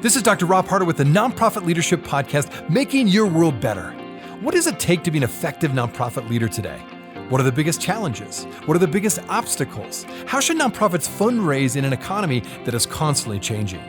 This is Dr. Rob Harter with the Nonprofit Leadership Podcast, Making Your World Better. What does it take to be an effective nonprofit leader today? What are the biggest challenges? What are the biggest obstacles? How should nonprofits fundraise in an economy that is constantly changing?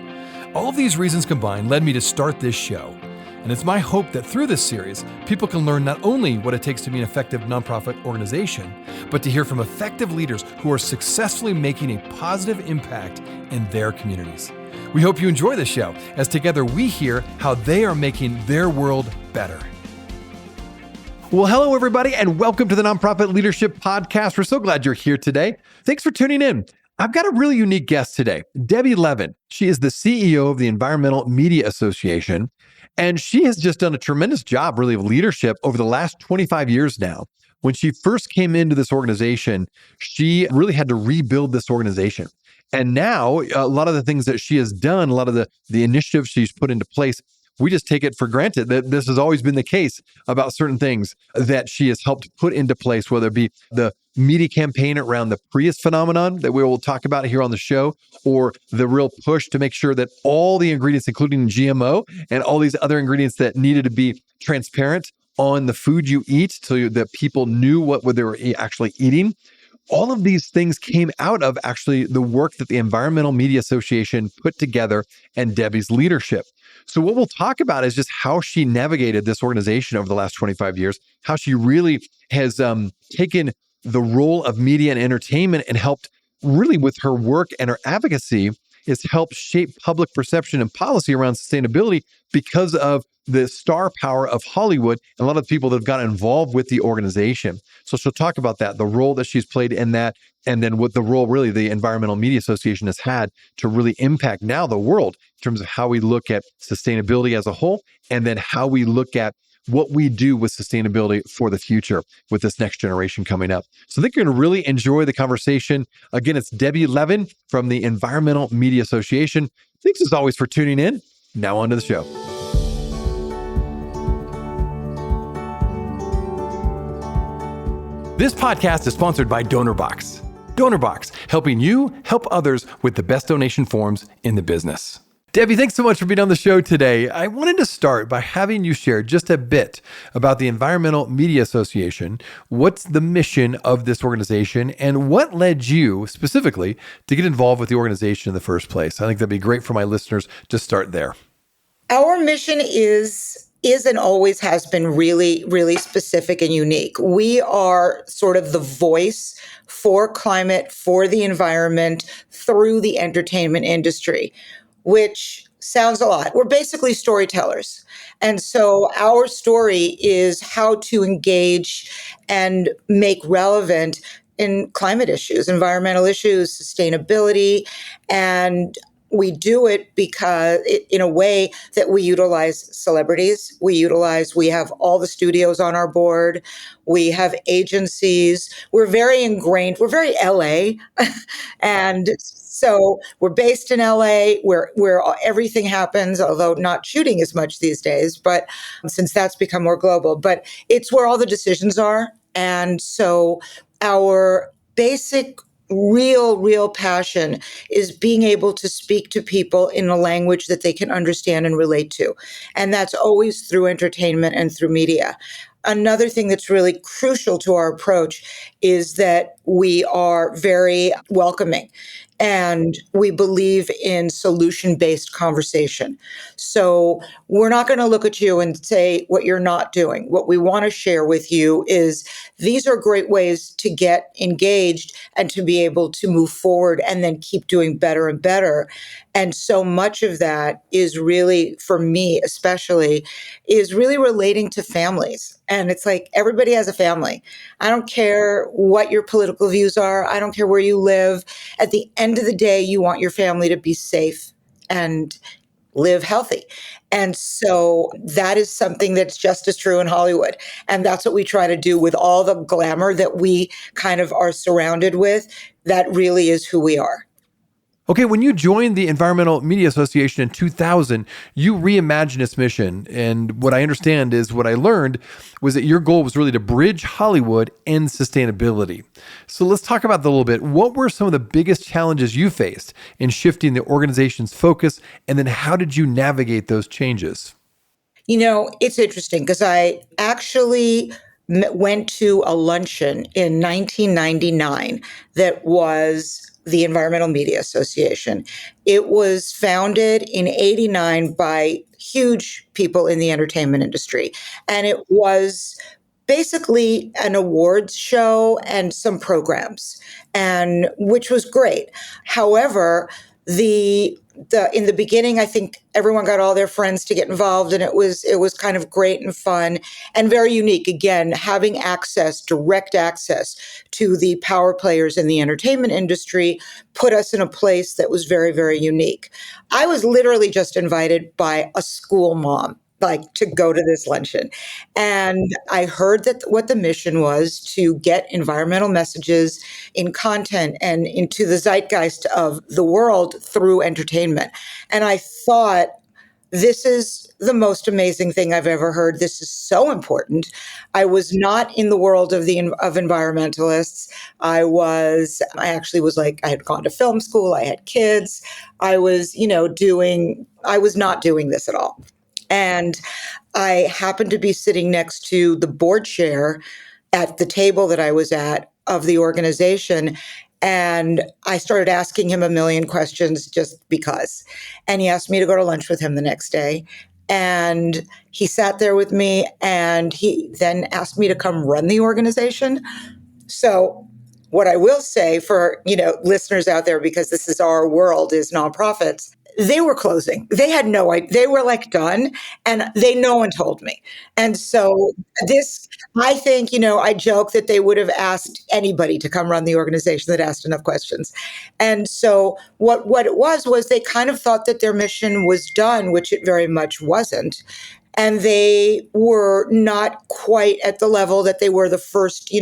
All of these reasons combined led me to start this show. And it's my hope that through this series, people can learn not only what it takes to be an effective nonprofit organization, but to hear from effective leaders who are successfully making a positive impact in their communities. We hope you enjoy this show, as together we hear how they are making their world better. Well, hello, everybody, and welcome to the Nonprofit Leadership Podcast. We're so glad you're here today. Thanks for tuning in. I've got a really unique guest today, Debbie Levin. She is the CEO of the Environmental Media Association, and she has just done a tremendous job, really, of leadership over the last 25 years now. When she first came into this organization, she really had to rebuild this organization. And now, a lot of the things that she has done, a lot of the initiatives she's put into place, we just take it for granted that this has always been the case about certain things that she has helped put into place, whether it be the media campaign around the Prius phenomenon that we will talk about here on the show, or the real push to make sure that all the ingredients, including GMO and all these other ingredients that needed to be transparent on the food you eat so that people knew what they were actually eating. All of these things came out of actually the work that the Environmental Media Association put together and Debbie's leadership. So what we'll talk about is just how she navigated this organization over the last 25 years, how she really has taken the role of media and entertainment and helped really with her work and her advocacy is help shape public perception and policy around sustainability because of the star power of Hollywood and a lot of people that have gotten involved with the organization. So she'll talk about that, the role that she's played in that, and then what the role really the Environmental Media Association has had to really impact now the world in terms of how we look at sustainability as a whole, and then how we look at what we do with sustainability for the future with this next generation coming up. So I think you're going to really enjoy the conversation. Again, it's Debbie Levin from the Environmental Media Association. Thanks as always for tuning in. Now on to the show. This podcast is sponsored by DonorBox. DonorBox, helping you help others with the best donation forms in the business. Debbie, thanks so much for being on the show today. I wanted to start by having you share just a bit about the Environmental Media Association. What's the mission of this organization, and what led you specifically to get involved with the organization in the first place? I think that'd be great for my listeners to start there. Our mission is and always has been really, really specific and unique. We are sort of the voice for climate, for the environment, through the entertainment industry, which sounds a lot. We're basically storytellers. And so our story is how to engage and make relevant in climate issues, environmental issues, sustainability, and we do it because in a way that we utilize celebrities. We have all the studios on our board. We have agencies. We're very ingrained. We're very LA. And so we're based in LA where everything happens, although not shooting as much these days, but since that's become more global, but it's where all the decisions are. And so our basic real passion is being able to speak to people in a language that they can understand and relate to. And that's always through entertainment and through media. Another thing that's really crucial to our approach is that we are very welcoming and we believe in solution-based conversation. So we're not going to look at you and say what you're not doing. What we want to share with you is these are great ways to get engaged and to be able to move forward and then keep doing better and better. And so much of that is really, for me especially, is really relating to families. And it's like everybody has a family. I don't care what your political views are. I don't care where you live. At the end of the day, you want your family to be safe and live healthy. And so that is something that's just as true in Hollywood. And that's what we try to do with all the glamour that we kind of are surrounded with. That really is who we are. Okay, when you joined the Environmental Media Association in 2000, you reimagined its mission. And what I understand is what I learned was that your goal was really to bridge Hollywood and sustainability. So let's talk about that a little bit. What were some of the biggest challenges you faced in shifting the organization's focus? And then how did you navigate those changes? It's interesting because I actually went to a luncheon in 1999 that was the Environmental Media Association. It was founded in 89 by huge people in the entertainment industry. And it was basically an awards show and some programs, and which was great. However, the in the beginning, I think everyone got all their friends to get involved, and it was kind of great and fun and very unique. Again, having direct access to the power players in the entertainment industry, put us in a place that was very, very unique. I was literally just invited by a school mom, like, to go to this luncheon. And I heard that what the mission was to get environmental messages in content and into the zeitgeist of the world through entertainment. And I thought, this is the most amazing thing I've ever heard. This is so important. I was not in the world of environmentalists. I actually was like, I had gone to film school, I had kids. I was not doing this at all. And I happened to be sitting next to the board chair at the table that I was at of the organization. And I started asking him a million questions just because. And he asked me to go to lunch with him the next day. And he sat there with me, and he then asked me to come run the organization. So what I will say for, listeners out there, because this is our world, is nonprofits, they were closing. They had no idea. They were like done, and no one told me. And so I think, I joke that they would have asked anybody to come run the organization that asked enough questions. And so what it was they kind of thought that their mission was done, which it very much wasn't. And they were not quite at the level that they were the first,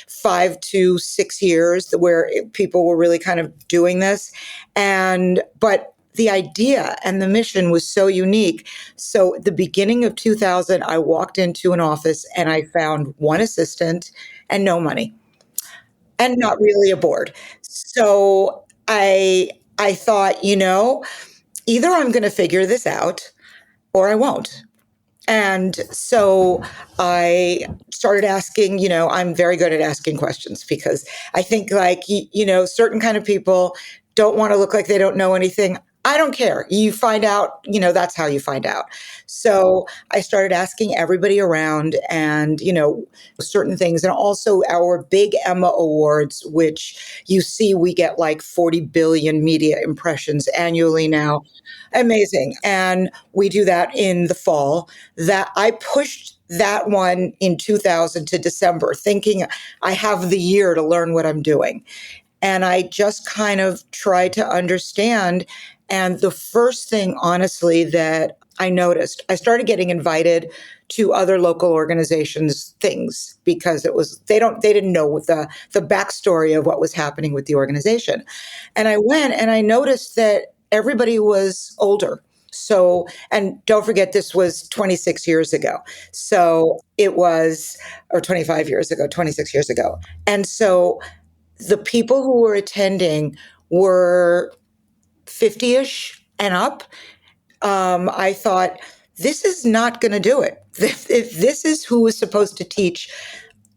5 to 6 years where people were really kind of doing this. But the idea and the mission was so unique. So at the beginning of 2000, I walked into an office and I found one assistant and no money and not really a board. So I thought, either I'm going to figure this out or I won't. And so I started asking, I'm very good at asking questions because I think, like, certain kind of people don't want to look like they don't know anything. I don't care. You find out, that's how you find out. So I started asking everybody around and, certain things. And also our big Emma Awards, which you see we get like 40 billion media impressions annually now. Amazing. And we do that in the fall. That I pushed that one in 2000 to December, thinking I have the year to learn what I'm doing. And I just kind of tried to understand. And the first thing, honestly, that I noticed, I started getting invited to other local organizations things because they didn't know the backstory of what was happening with the organization. And I went and I noticed that everybody was older. So, and don't forget, this was 26 years ago. So it was, or 25 years ago, 26 years ago. And so the people who were attending were 50-ish and up. I thought, this is not going to do it. If this is who is supposed to teach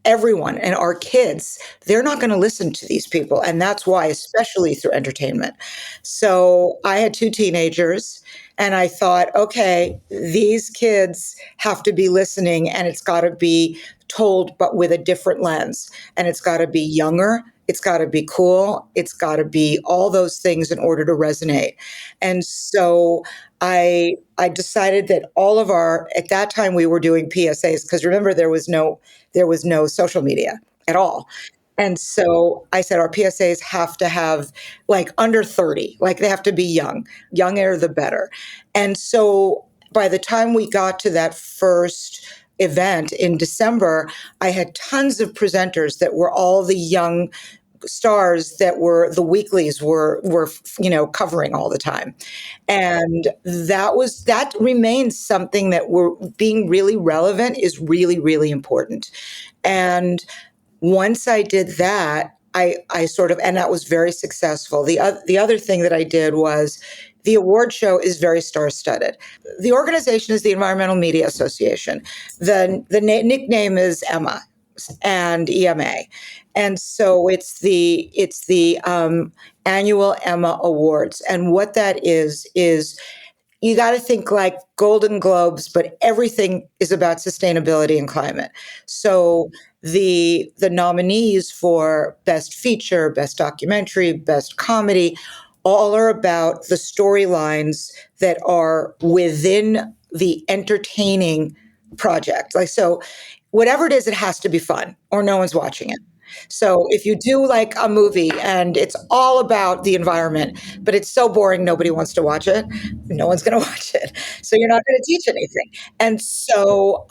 everyone and our kids, they're not going to listen to these people. And that's why, especially through entertainment. So I had 2 teenagers and I thought, okay, these kids have to be listening and it's got to be told, but with a different lens. And it's got to be younger. It's got to be cool. It's got to be all those things in order to resonate. And so I decided that at that time we were doing PSAs, because remember, there was no social media at all. And so I said, our PSAs have to have like under 30, like they have to be young, younger the better. And so by the time we got to that first event in December, I had tons of presenters that were all the young stars that were the weeklies were covering all the time. And that remains something that we're being really relevant is really, really important. And once I did that, I sort of, and that was very successful. The other thing that I did was the award show is very star studded. The organization is the Environmental Media Association. The nickname is EMA and EMA, and so it's the annual Emma Awards. And what that is you got to think like Golden Globes, but everything is about sustainability and climate. So the nominees for best feature, best documentary, best comedy, all are about the storylines that are within the entertaining project. Like so, whatever it is, it has to be fun, or no one's watching it. So if you do like a movie and it's all about the environment, but it's so boring nobody wants to watch it, no one's going to watch it. So you're not going to teach anything. And so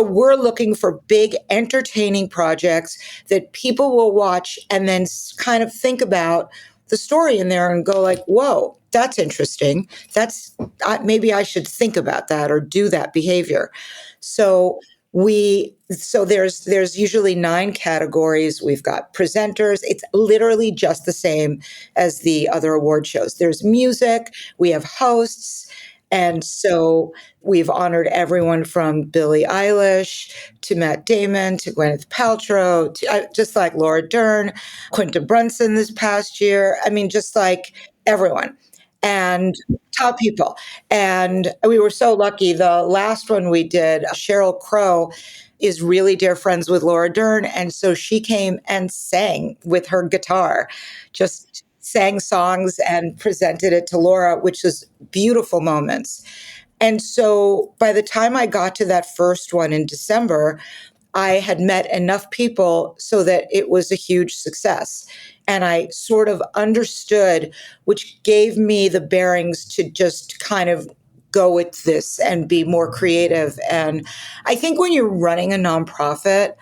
we're looking for big, entertaining projects that people will watch and then kind of think about the story in there and go like, "Whoa, that's interesting. Maybe I should think about that or do that behavior." So there's usually 9 categories. We've got presenters. It's literally just the same as the other award shows. There's music, we have hosts, and so we've honored everyone from Billie Eilish to Matt Damon to Gwyneth Paltrow to just like Laura Dern, Quinta Brunson this past year. I mean, just like everyone and top people. And we were so lucky. The last one we did, Sheryl Crow is really dear friends with Laura Dern. And so she came and sang with her guitar, just sang songs and presented it to Laura, which was beautiful moments. And so by the time I got to that first one in December, I had met enough people so that it was a huge success. And I sort of understood, which gave me the bearings to just kind of go with this and be more creative. And I think when you're running a nonprofit,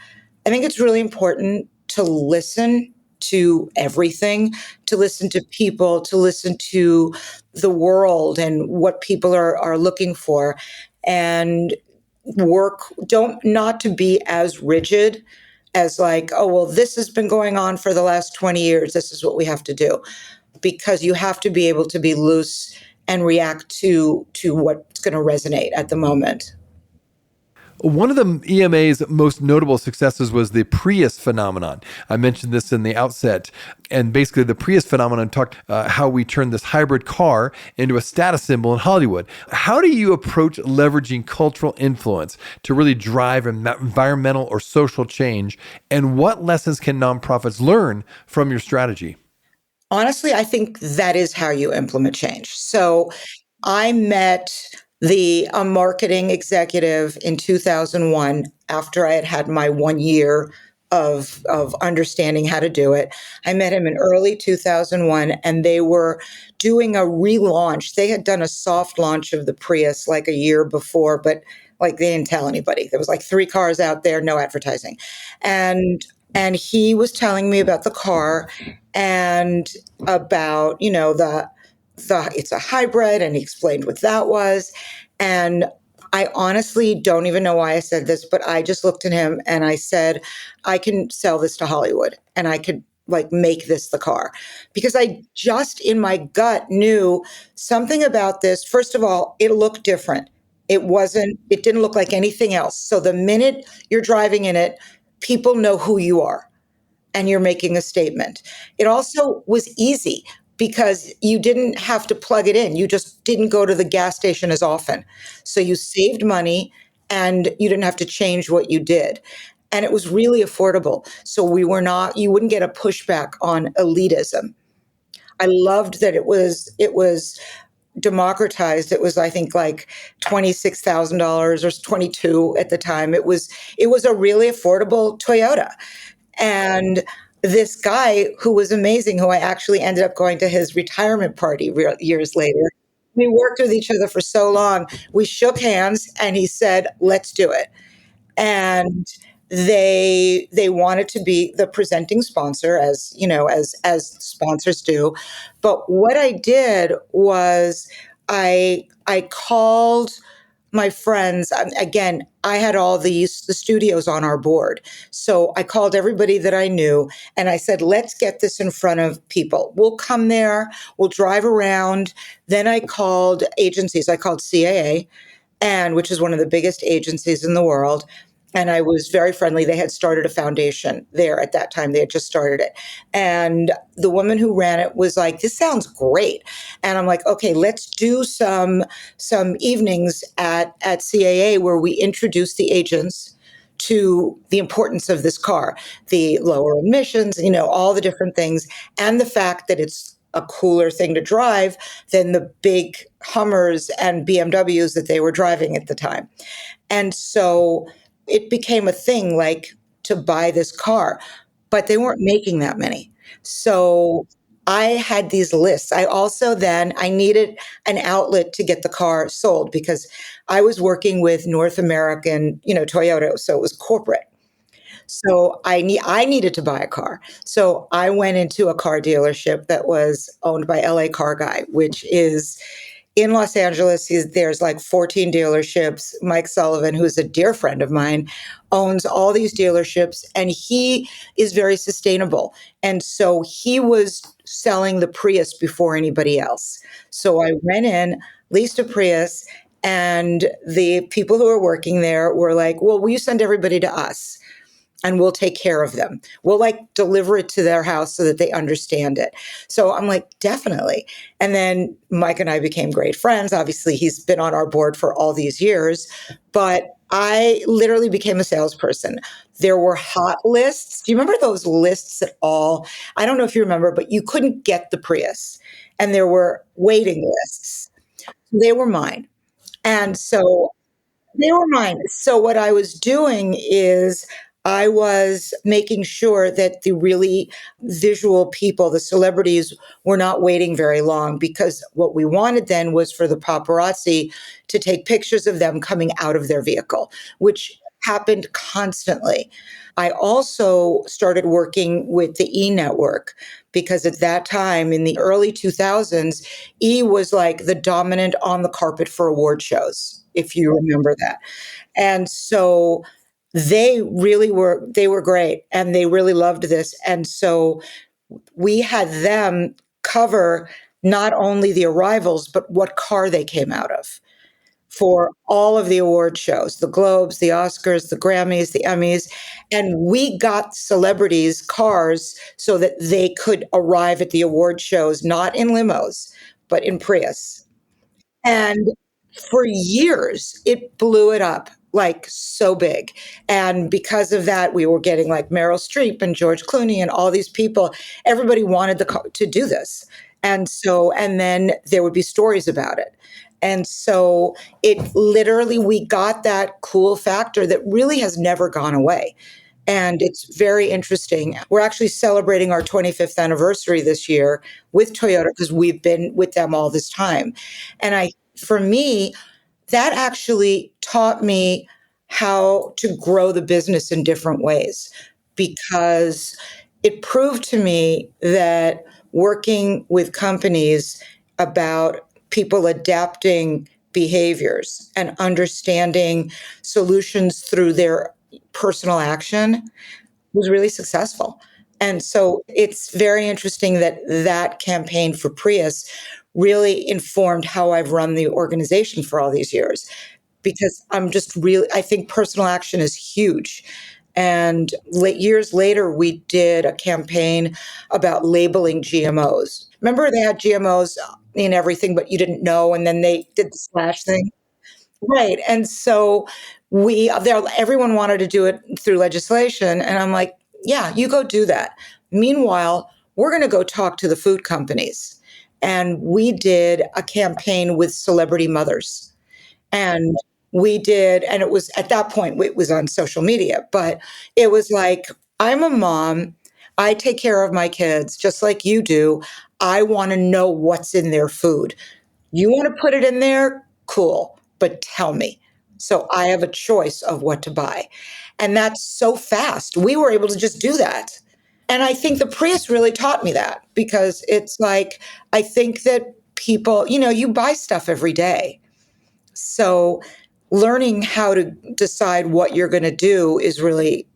I think it's really important to listen to everything, to listen to people, to listen to the world and what people are looking for. And don't not to be as rigid as like, oh, well, this has been going on for the last 20 years. This is what we have to do. Because you have to be able to be loose and react to what's going to resonate at the moment. One of the EMA's most notable successes was the Prius phenomenon. I mentioned this in the outset. And basically, the Prius phenomenon talked how we turned this hybrid car into a status symbol in Hollywood. How do you approach leveraging cultural influence to really drive environmental or social change? And what lessons can nonprofits learn from your strategy? Honestly, I think that is how you implement change. So I met the marketing executive in 2001 after I had had my 1 year of understanding how to do it. I met him in early 2001, and they were doing a relaunch. They had done a soft launch of the Prius like a year before, but like they didn't tell anybody. There was like 3 cars out there, no advertising. And he was telling me about the car and about, the it's a hybrid, and he explained what that was. And I honestly don't even know why I said this, but I just looked at him and I said, I can sell this to Hollywood and I could like make this the car, because I just in my gut knew something about this. First of all, it looked different. It didn't look like anything else. So the minute you're driving in it, people know who you are and you're making a statement. It also was easy because you didn't have to plug it in. You just didn't go to the gas station as often. So you saved money and you didn't have to change what you did. And it was really affordable. So you wouldn't get a pushback on elitism. I loved that it was democratized. It was, I think, like $26,000 or 22 at the time. It was a really affordable Toyota. And this guy who was amazing, who I actually ended up going to his retirement party years later. We worked with each other for so long. We shook hands and he said, let's do it. And they wanted to be the presenting sponsor, as as sponsors do. But what I did was I called my friends. Again, I had all the studios on our board, so I called everybody that I knew and I said, let's get this in front of people. We'll come there, we'll drive around. Then I called agencies. I called CAA, and which is one of the biggest agencies in the world. And I was very friendly. They had started a foundation there at that time. They had just started it. And the woman who ran it was like, this sounds great. And I'm like, okay, let's do some evenings at CAA where we introduce the agents to the importance of this car, the lower emissions, all the different things, and the fact that it's a cooler thing to drive than the big Hummers and BMWs that they were driving at the time. And so it became a thing, like, to buy this car, but they weren't making that many. So I had these lists. I also then I needed an outlet to get the car sold because I was working with North American, Toyota, so it was corporate. So I needed to buy a car. So I went into a car dealership that was owned by LA Car Guy, which is in Los Angeles. There's like 14 dealerships. Mike Sullivan, who's a dear friend of mine, owns all these dealerships, and he is very sustainable. And so he was selling the Prius before anybody else. So I went in, leased a Prius, and the people who were working there were like, well, will you send everybody to us? And we'll take care of them. We'll like deliver it to their house so that they understand it. So I'm like, definitely. And then Mike and I became great friends. Obviously, he's been on our board for all these years, but I literally became a salesperson. There were hot lists. Do you remember those lists at all? I don't know if you remember, but you couldn't get the Prius, and there were waiting lists. They were mine. And so they were mine. So what I was doing is I was making sure that the really visual people, the celebrities, were not waiting very long, because what we wanted then was for the paparazzi to take pictures of them coming out of their vehicle, which happened constantly. I also started working with the E Network because at that time in the early 2000s, E was like the dominant on the carpet for award shows, if you remember that. And so they were great, and they really loved this. And so we had them cover not only the arrivals, but what car they came out of for all of the award shows, the Globes, the Oscars, the Grammys, the Emmys. And we got celebrities' cars so that they could arrive at the award shows, not in limos, but in Prius. And for years, it blew it up like so big. And because of that, we were getting like Meryl Streep and George Clooney and all these people. Everybody wanted to do this. And then there would be stories about it. And so it literally, we got that cool factor that really has never gone away. And it's very interesting. We're actually celebrating our 25th anniversary this year with Toyota because we've been with them all this time. For me, that actually taught me how to grow the business in different ways, because it proved to me that working with companies about people adapting behaviors and understanding solutions through their personal action was really successful. And so it's very interesting that that campaign for Prius really informed how I've run the organization for all these years, because I think personal action is huge. And years later, we did a campaign about labeling GMOs. Remember, they had GMOs in everything, but you didn't know, and then they did the slash thing. Right. And so everyone wanted to do it through legislation. And I'm like, yeah, you go do that. Meanwhile, we're going to go talk to the food companies. And we did a campaign with celebrity mothers. And and it was at that point, it was on social media, but it was like, I'm a mom. I take care of my kids just like you do. I want to know what's in their food. You want to put it in there? Cool. But tell me. So I have a choice of what to buy. And that's so fast. We were able to just do that. And I think the Prius really taught me that because it's like, I think that people, you buy stuff every day. So learning how to decide what you're going to do is really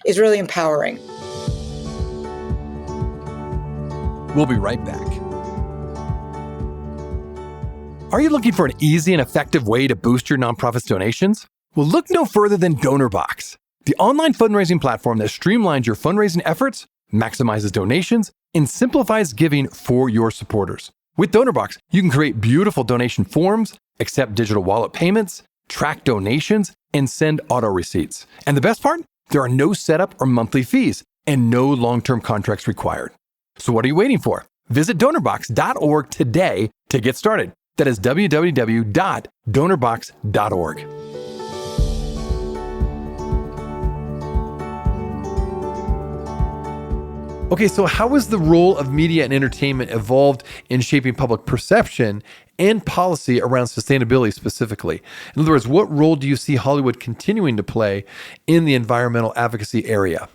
empowering. We'll be right back. Are you looking for an easy and effective way to boost your nonprofit's donations? Well, look no further than DonorBox, the online fundraising platform that streamlines your fundraising efforts, maximizes donations, and simplifies giving for your supporters. With DonorBox, you can create beautiful donation forms, accept digital wallet payments, track donations, and send auto receipts. And the best part? There are no setup or monthly fees and no long-term contracts required. So what are you waiting for? Visit donorbox.org today to get started. That is www.donorbox.org. Okay, so how has the role of media and entertainment evolved in shaping public perception and policy around sustainability specifically? In other words, what role do you see Hollywood continuing to play in the environmental advocacy area?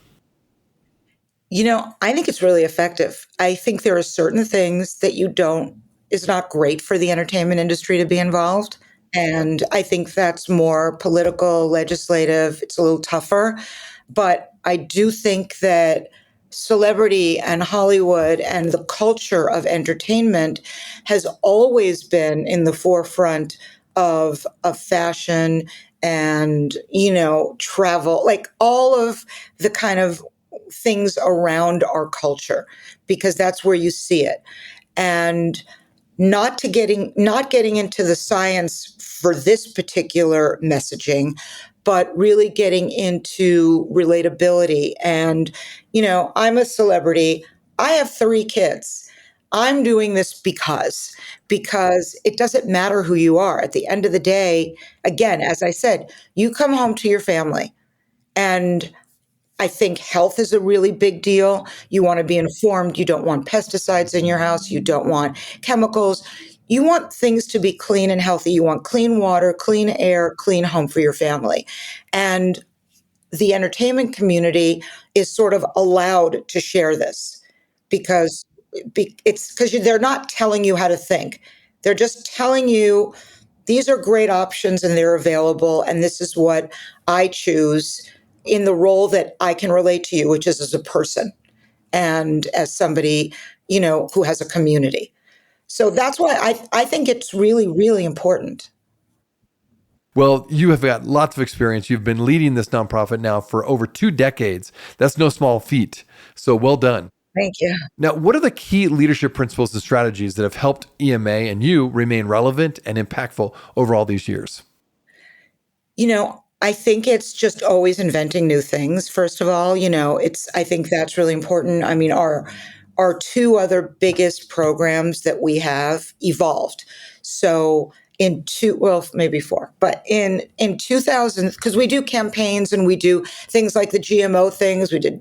I think it's really effective. I think there are certain things that it's not great for the entertainment industry to be involved. And I think that's more political, legislative. It's a little tougher. But I do think that celebrity and Hollywood and the culture of entertainment has always been in the forefront of fashion and, travel, like all of the kind of things around our culture, because that's where you see it. And not getting into the science for this particular messaging, but really getting into relatability. And, I'm a celebrity. I have 3 kids. I'm doing this because it doesn't matter who you are. At the end of the day, again, as I said, you come home to your family, and I think health is a really big deal. You want to be informed. You don't want pesticides in your house. You don't want chemicals. You want things to be clean and healthy. You want clean water, clean air, clean home for your family. And the entertainment community is sort of allowed to share this because it's because they're not telling you how to think. They're just telling you these are great options and they're available. And this is what I choose in the role that I can relate to you, which is as a person and as somebody, who has a community. So that's why I think it's really, really important. Well, you have got lots of experience. You've been leading this nonprofit now for over 2 decades. That's no small feat. So well done. Thank you. Now, what are the key leadership principles and strategies that have helped EMA and you remain relevant and impactful over all these years? I think it's just always inventing new things. First of all, I think that's really important. I mean, our 2 other biggest programs that we have evolved. So well, maybe 4, but in 2000, because we do campaigns and we do things like the GMO things. We did,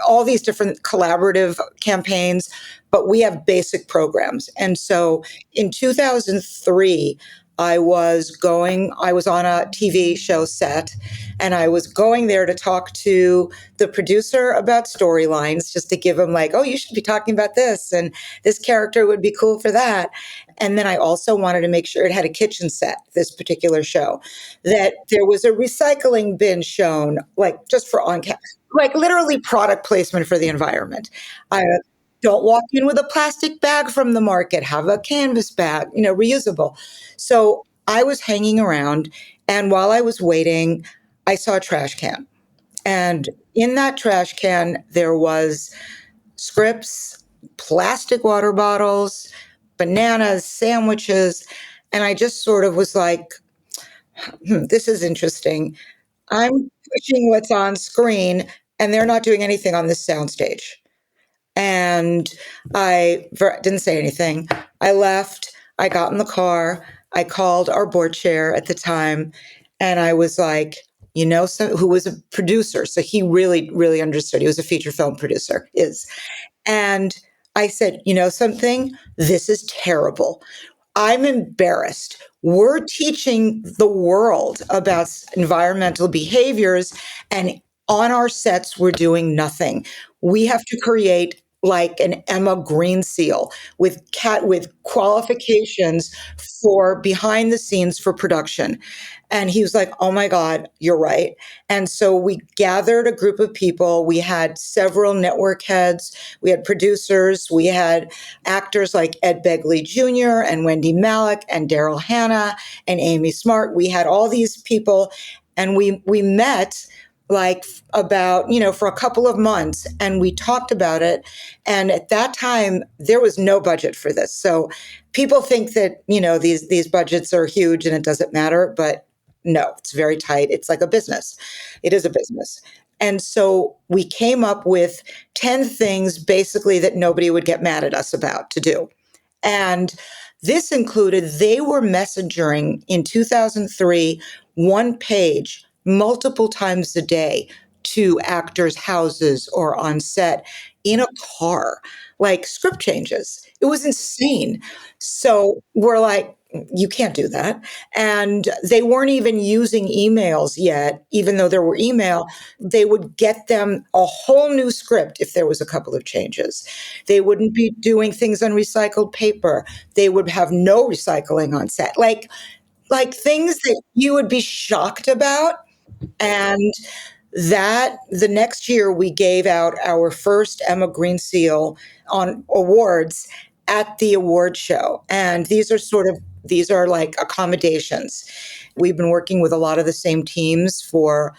all these different collaborative campaigns, but we have basic programs. And so in 2003, I was on a TV show set, and I was going there to talk to the producer about storylines, just to give him like, oh, you should be talking about this, and this character would be cool for that. And then I also wanted to make sure it had a kitchen set, this particular show, that there was a recycling bin shown, like just for on camera, like literally product placement for the environment. I don't walk in with a plastic bag from the market, have a canvas bag, reusable. So I was hanging around, and while I was waiting, I saw a trash can. And in that trash can, there was scripts, plastic water bottles, bananas, sandwiches. And I just sort of was like, this is interesting. I'm pushing what's on screen, and they're not doing anything on this soundstage. And I didn't say anything. I left. I got in the car. I called our board chair at the time, and I was like, who was a producer. So he really, really understood. He was a feature film producer, and I said, something? This is terrible. I'm embarrassed. We're teaching the world about environmental behaviors, and on our sets, we're doing nothing. We have to create like an Emma Green seal with qualifications for behind the scenes for production. And he was like, "Oh my God, you're right." And so we gathered a group of people. We had several network heads, we had producers, we had actors like Ed Begley Jr. and Wendy Malick and Daryl Hannah and Amy Smart. We had all these people, and we met like about, for a couple of months, and we talked about it. And at that time there was no budget for this. So people think that, these budgets are huge and it doesn't matter, but no, it's very tight. It's like a business. It is a business. And so we came up with 10 things basically that nobody would get mad at us about to do. And this included, they were messengering in 2003, one page multiple times a day to actors' houses or on set in a car, like script changes. It was insane. So we're like, you can't do that. And they weren't even using emails yet, even though there were email. They would get them a whole new script if there was a couple of changes. They wouldn't be doing things on recycled paper. They would have no recycling on set. Like things that you would be shocked about. And that the next year we gave out our first Emma Green Seal on awards at the award show. And these are like accommodations. We've been working with a lot of the same teams for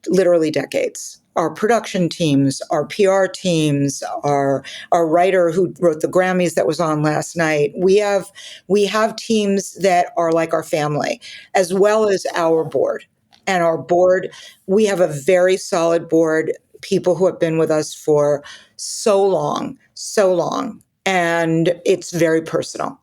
literally decades. Our production teams, our PR teams, our writer who wrote the Grammys that was on last night. We have teams that are like our family, as well as our board. And our board, we have a very solid board, people who have been with us for so long, and it's very personal.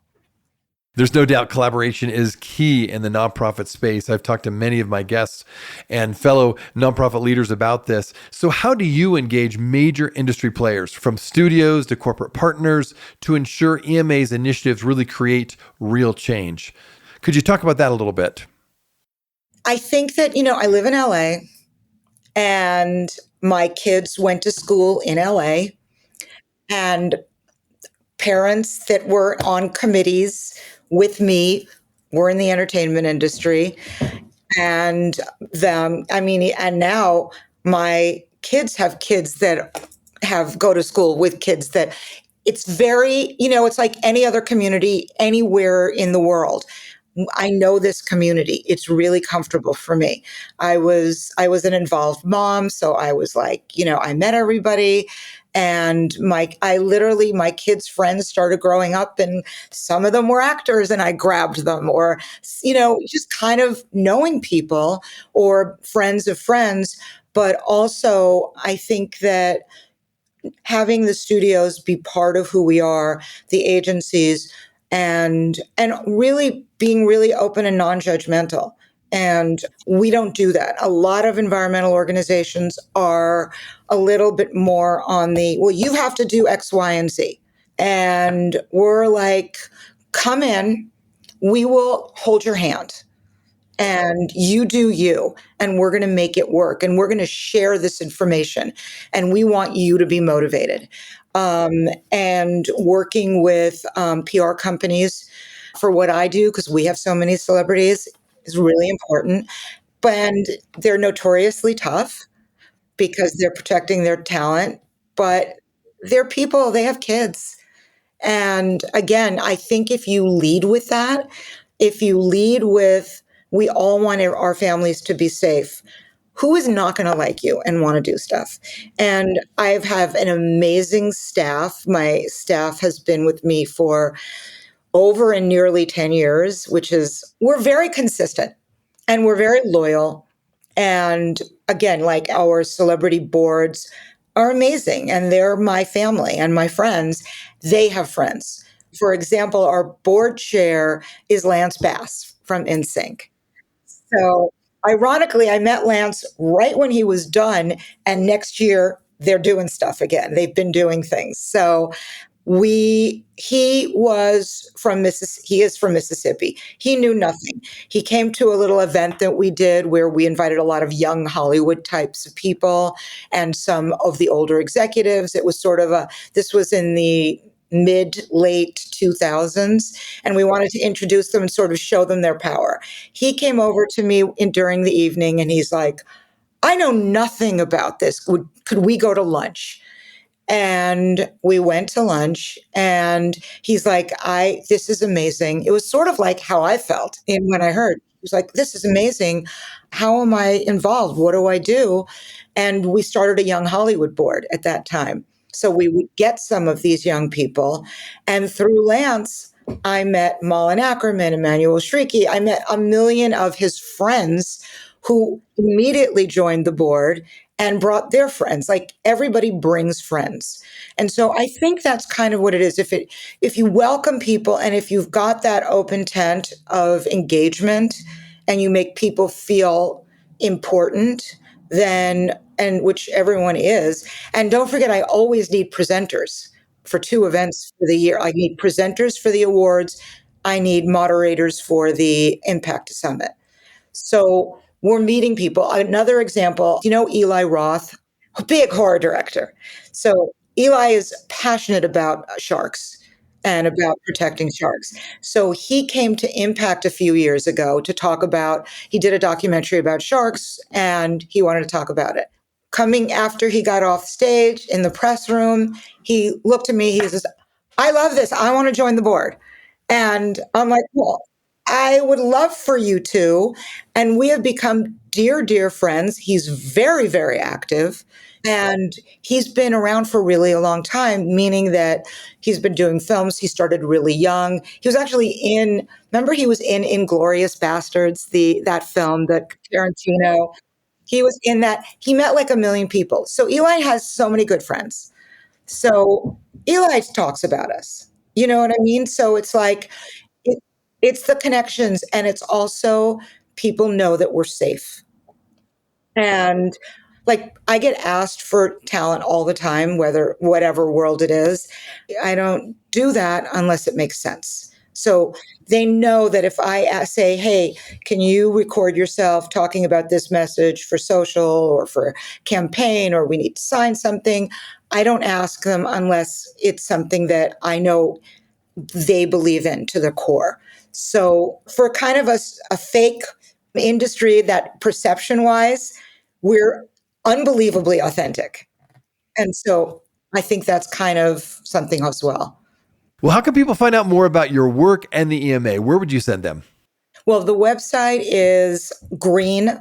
There's no doubt collaboration is key in the nonprofit space. I've talked to many of my guests and fellow nonprofit leaders about this. So how do you engage major industry players, from studios to corporate partners, to ensure EMA's initiatives really create real change? Could you talk about that a little bit? I think that, I live in LA, and my kids went to school in LA, and parents that were on committees with me were in the entertainment industry. And and now my kids have kids that have go to school with kids that it's very, it's like any other community anywhere in the world. I know this community. It's really comfortable for me. I was an involved mom, so I was like, I met everybody, and my kids' friends started growing up, and some of them were actors, and I grabbed them, or just kind of knowing people or friends of friends. But also, I think that having the studios be part of who we are, the agencies, and really being really open and non-judgmental. And we don't do that. A lot of environmental organizations are a little bit more on the, well, you have to do X, Y, and Z. And we're like, come in, we will hold your hand, and you do you, and we're going to make it work, and we're going to share this information, and we want you to be motivated. And working with PR companies for what I do, because we have so many celebrities, is really important. And they're notoriously tough because they're protecting their talent, but they're people, they have kids. And again, I think if you lead with that, if you lead with, we all want our families to be safe, who is not going to like you and want to do stuff? And I have an amazing staff. My staff has been with me for over and nearly 10 years, we're very consistent and we're very loyal. And again, like our celebrity boards are amazing, and they're my family and my friends. They have friends. For example, our board chair is Lance Bass from NSYNC. So ironically, I met Lance right when he was done, and next year they're doing stuff again. They've been doing things. So He was from he is from Mississippi. He knew nothing. He came to a little event that we did where we invited a lot of young Hollywood types of people and some of the older executives. It was sort of this was in the late 2000s, and we wanted to introduce them and sort of show them their power. He came over to me during the evening and he's like, I know nothing about this. Could we go to lunch? And we went to lunch and he's like, this is amazing. It was sort of like how I felt when I heard. He was like, this is amazing. How am I involved? What do I do? And we started a Young Hollywood board at that time. So we would get some of these young people. And through Lance, I met Malin Ackerman, Emmanuel Shrieky. I met a million of his friends who immediately joined the board and brought their friends. Like everybody brings friends. And so I think that's kind of what it is. If you welcome people and if you've got that open tent of engagement and you make people feel important, then, and which everyone is. And don't forget, I always need presenters for 2 events for the year. I need presenters for the awards. I need moderators for the Impact Summit. So we're meeting people. Another example, Eli Roth, a big horror director. So Eli is passionate about sharks and about protecting sharks. So he came to Impact a few years ago to talk about, he did a documentary about sharks and he wanted to talk about it. Coming after he got off stage in the press room, he looked at me, he says, I love this. I want to join the board. And I'm like, well, I would love for you to. And we have become dear, dear friends. He's very, very active. And he's been around for really a long time, meaning that he's been doing films. He started really young. He was actually remember he was in Inglourious Bastards, that film that Tarantino, he was in that. He met like a million people. So Eli has so many good friends. So Eli talks about us. You know what I mean? So it's like, it's the connections, and it's also people know that we're safe. And like I get asked for talent all the time, whatever world it is. I don't do that unless it makes sense. So they know that if I say, hey, can you record yourself talking about this message for social or for campaign, or we need to sign something, I don't ask them unless it's something that I know they believe in to the core. So for kind of a fake industry that perception-wise, we're unbelievably authentic. And so I think that's kind of something as well. Well, how can people find out more about your work and the EMA? Where would you send them? Well, the website is green,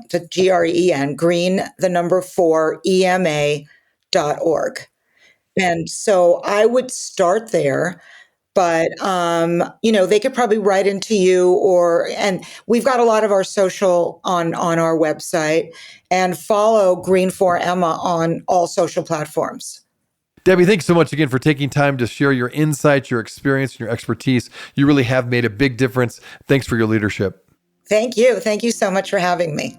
green, the number 4, EMA.org. And so I would start there. But, they could probably write into you and we've got a lot of our social on our website, and follow Green for Emma on all social platforms. Debbie, thanks so much again for taking time to share your insights, your experience, and your expertise. You really have made a big difference. Thanks for your leadership. Thank you. Thank you so much for having me.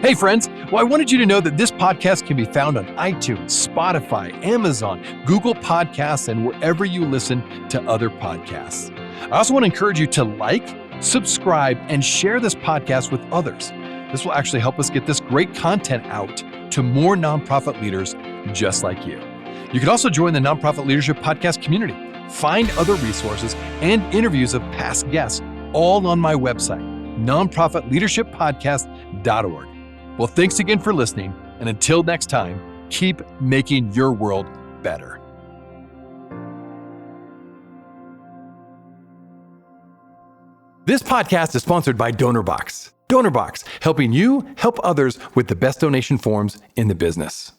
Hey friends, well, I wanted you to know that this podcast can be found on iTunes, Spotify, Amazon, Google Podcasts, and wherever you listen to other podcasts. I also want to encourage you to like, subscribe, and share this podcast with others. This will actually help us get this great content out to more nonprofit leaders just like you. You can also join the Nonprofit Leadership Podcast community. Find other resources and interviews of past guests all on my website, nonprofitleadershippodcast.org. Well, thanks again for listening, and until next time, keep making your world better. This podcast is sponsored by DonorBox. DonorBox, helping you help others with the best donation forms in the business.